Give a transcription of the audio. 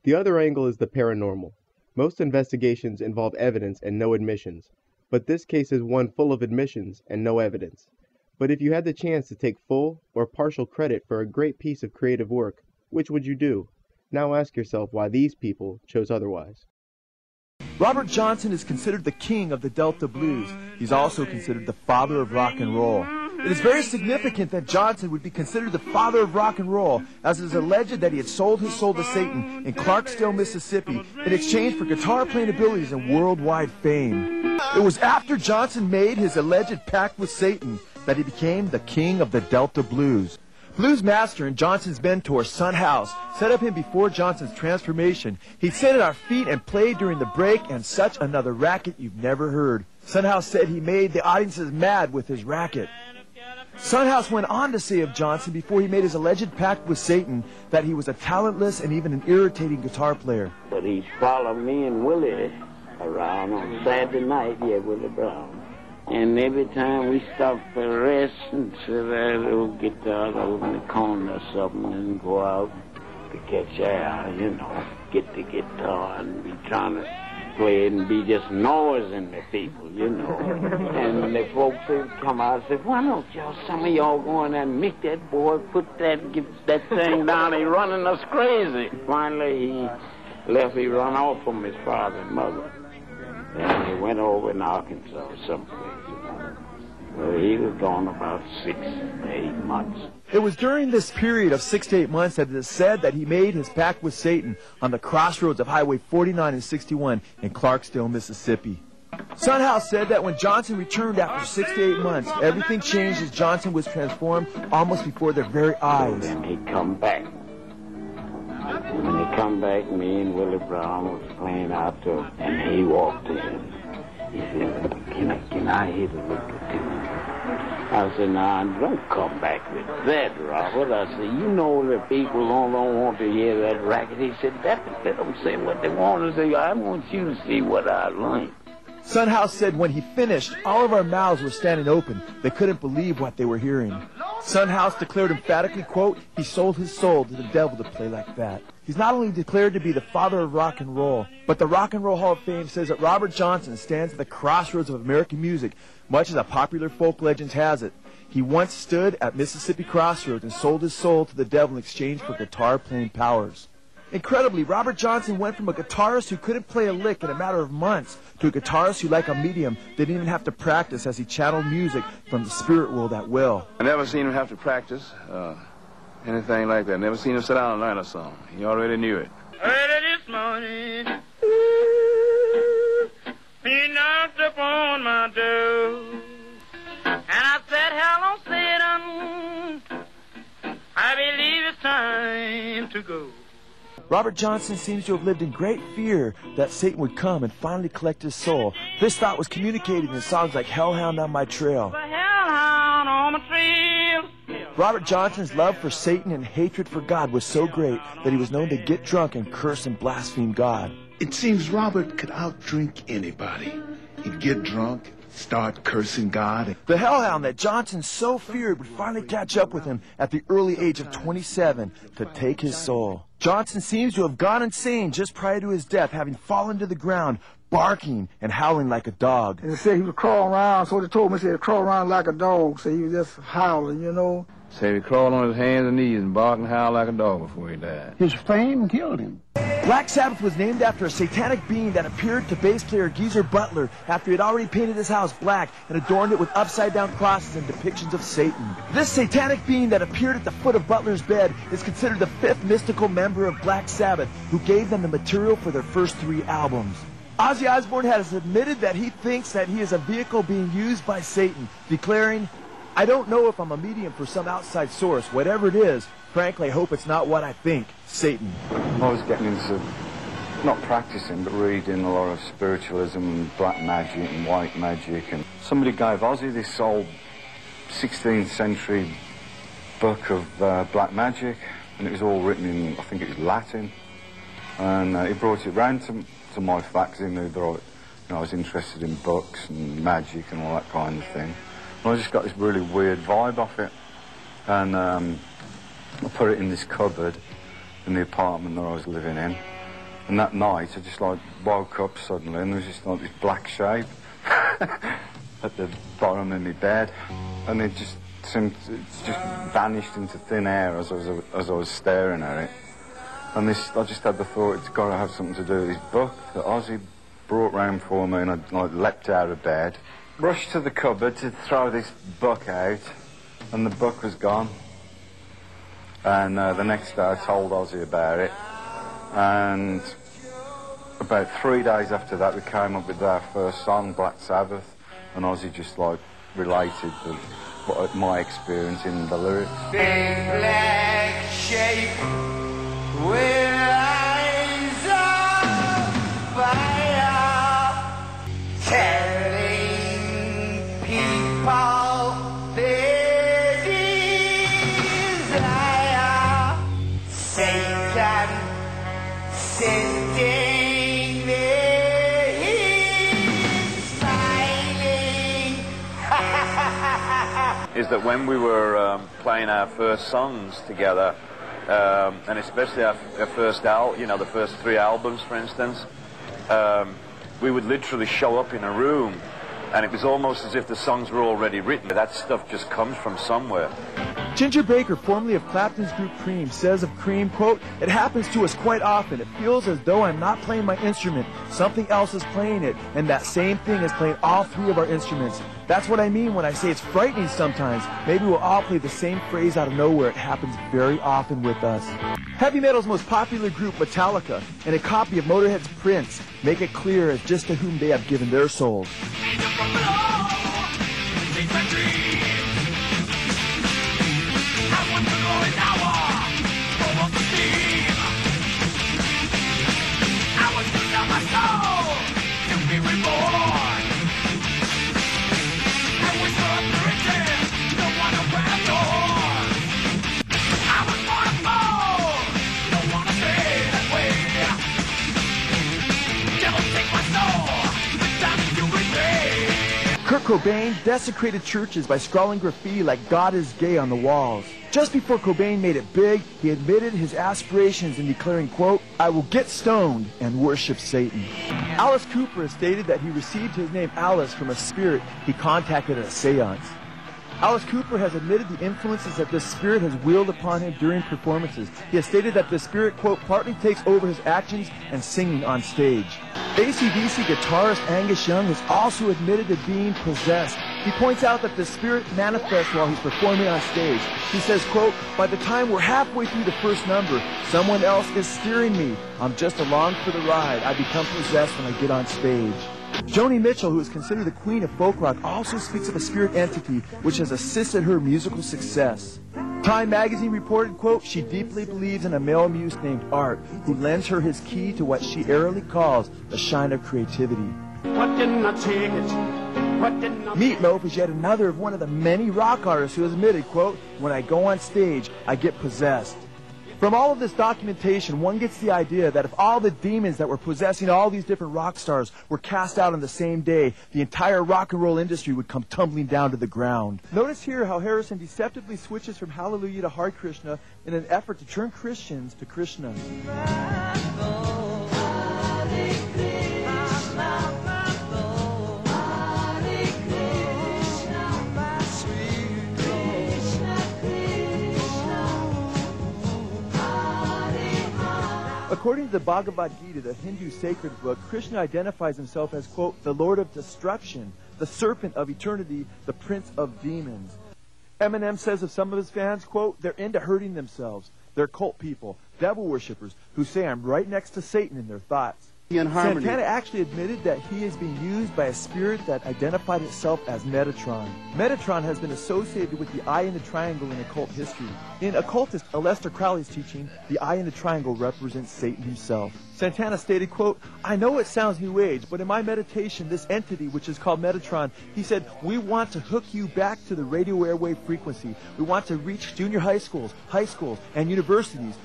The other angle is the paranormal. Most investigations involve evidence and no admissions, but this case is one full of admissions and no evidence. But if you had the chance to take full or partial credit for a great piece of creative work, which would you do? Now ask yourself why these people chose otherwise. Robert Johnson is considered the king of the Delta blues. He's also considered the father of rock and roll. It is very significant that Johnson would be considered the father of rock and roll, as it is alleged that he had sold his soul to Satan in Clarksdale, Mississippi, in exchange for guitar-playing abilities and worldwide fame. It was after Johnson made his alleged pact with Satan that he became the king of the Delta blues. Blues master and Johnson's mentor, Son House, set up him before Johnson's transformation. He'd sit at our feet and played during the break, and such another racket you've never heard. Son House said he made the audiences mad with his racket. Son House went on to say of Johnson before he made his alleged pact with Satan that he was a talentless and even an irritating guitar player. But he's followed me and Willie around on Saturday night, Willie Brown. And every time we stop for rest and sit there, little guitar over in the corner or something and go out to catch air, get the guitar and be trying to play it and be just noising the people, And the folks would come out and say, why don't some of y'all go in there and make that boy put get that thing down, he running us crazy. Finally, he left, he run off from his father and mother. And he went over in Arkansas or someplace. Well, he was gone about 6 to 8 months. It was during this period of 6 to 8 months that it is said that he made his pact with Satan on the crossroads of Highway 49 and 61 in Clarksdale, Mississippi. Son House said that when Johnson returned after 6 to 8 months, everything changed as Johnson was transformed almost before their very eyes. And he come back. When he come back, me and Willie Brown was playing out there, and he walked in. He said, can I hit a lick or two? I said, nah, don't come back with that, Robert. I said, the people don't want to hear that racket. He said, let them say what they want to say. I want you to see what I learned. Son House said when he finished, all of our mouths were standing open. They couldn't believe what they were hearing. Son House declared emphatically, quote, he sold his soul to the devil to play like that. He's not only declared to be the father of rock and roll, but the Rock and Roll Hall of Fame says that Robert Johnson stands at the crossroads of American music, much as a popular folk legend has it. He once stood at Mississippi Crossroads and sold his soul to the devil in exchange for guitar-playing powers. Incredibly, Robert Johnson went from a guitarist who couldn't play a lick in a matter of months to a guitarist who, like a medium, didn't even have to practice as he channeled music from the spirit world at will. I never seen him have to practice anything like that. Never seen him sit down and learn a song. He already knew it. Early this morning, ooh, he knocked upon my door, and I said, hello, Satan, I believe it's time to go. Robert Johnson seems to have lived in great fear that Satan would come and finally collect his soul. This thought was communicated in songs like Hellhound on My Trail. The hellhound on my trail. Robert Johnson's love for Satan and hatred for God was so great that he was known to get drunk and curse and blaspheme God. It seems Robert could outdrink anybody. He'd get drunk, start cursing God. The hellhound that Johnson so feared would finally catch up with him at the early age of 27 to take his soul. Johnson seems to have gone insane just prior to his death, having fallen to the ground, barking and howling like a dog. And they said he was crawling around, so they told me, he said, crawl around like a dog, so he was just howling, Said he crawled on his hands and knees and barked and howled like a dog before he died. His fame killed him. Black Sabbath was named after a satanic being that appeared to bass player Geezer Butler after he had already painted his house black and adorned it with upside-down crosses and depictions of Satan. This satanic being that appeared at the foot of Butler's bed is considered the fifth mystical member of Black Sabbath, who gave them the material for their first 3 albums. Ozzy Osbourne has admitted that he thinks that he is a vehicle being used by Satan, declaring, I don't know if I'm a medium for some outside source. Whatever it is, frankly, I hope it's not what I think. Satan. I was getting into, not practicing, but reading a lot of spiritualism and black magic and white magic. And somebody gave Ozzy this old 16th century book of black magic, and it was all written in, I think it was Latin. And he brought it round to my flat because he knew that I was interested in books and magic and all that kind of thing. And I just got this really weird vibe off it. And I put it in this cupboard in the apartment that I was living in. And that night, I just like woke up suddenly, and there was just like this black shape at the bottom of my bed, and it just vanished into thin air as I was staring at it. And I just had the thought, it's got to have something to do with this book that Ozzy brought round for me, and I leapt out of bed, rushed to the cupboard to throw this book out, and the book was gone. And the next day I told Ozzy about it, and about 3 days after that we came up with our first song, Black Sabbath, and Ozzy just like related my experience in the lyrics. Big black shape with eyes of fire, telling people their desire. Satan sitting there, he's smiling. Is that when we were playing our first songs together, and especially our first the first 3 albums, for instance, we would literally show up in a room, and it was almost as if the songs were already written. That stuff just comes from somewhere. Ginger Baker, formerly of Clapton's group Cream, says of Cream, quote, "It happens to us quite often. It feels as though I'm not playing my instrument. Something else is playing it, and that same thing is playing all 3 of our instruments. That's what I mean when I say it's frightening sometimes. Maybe we'll all play the same phrase out of nowhere. It happens very often with us." Heavy metal's most popular group, Metallica, and a copy of Motorhead's Prince make it clear as just to whom they have given their souls. Kurt Cobain desecrated churches by scrawling graffiti like "God is gay" on the walls. Just before Cobain made it big, he admitted his aspirations in declaring, quote, "I will get stoned and worship Satan." Alice Cooper has stated that he received his name Alice from a spirit he contacted at a seance. Alice Cooper has admitted the influences that this spirit has wielded upon him during performances. He has stated that the spirit, quote, partly takes over his actions and singing on stage. AC/DC guitarist Angus Young has also admitted to being possessed. He points out that the spirit manifests while he's performing on stage. He says, quote, "By the time we're halfway through the first number, someone else is steering me. I'm just along for the ride. I become possessed when I get on stage." Joni Mitchell, who is considered the queen of folk rock, also speaks of a spirit entity which has assisted her musical success. Time magazine reported, quote, "She deeply believes in a male muse named Art, who lends her his key to what she airily calls the shine of creativity." Meatloaf is yet another of one of the many rock artists who has admitted, quote, "When I go on stage, I get possessed." From all of this documentation, one gets the idea that if all the demons that were possessing all these different rock stars were cast out on the same day, the entire rock and roll industry would come tumbling down to the ground. Notice here how Harrison deceptively switches from Hallelujah to Hare Krishna in an effort to turn Christians to Krishna. According to the Bhagavad Gita, the Hindu sacred book, Krishna identifies himself as, quote, "the Lord of Destruction, the Serpent of Eternity, the Prince of Demons." Eminem says of some of his fans, quote, "They're into hurting themselves. They're cult people, devil worshippers, who say I'm right next to Satan in their thoughts." Santana actually admitted that he is being used by a spirit that identified itself as Metatron. Metatron has been associated with the eye in the triangle in occult history. In occultist Aleister Crowley's teaching, the eye in the triangle represents Satan himself. Santana stated, quote, "I know it sounds new age, but in my meditation, this entity, which is called Metatron, he said, we want to hook you back to the radio airwave frequency. We want to reach junior high schools, and universities.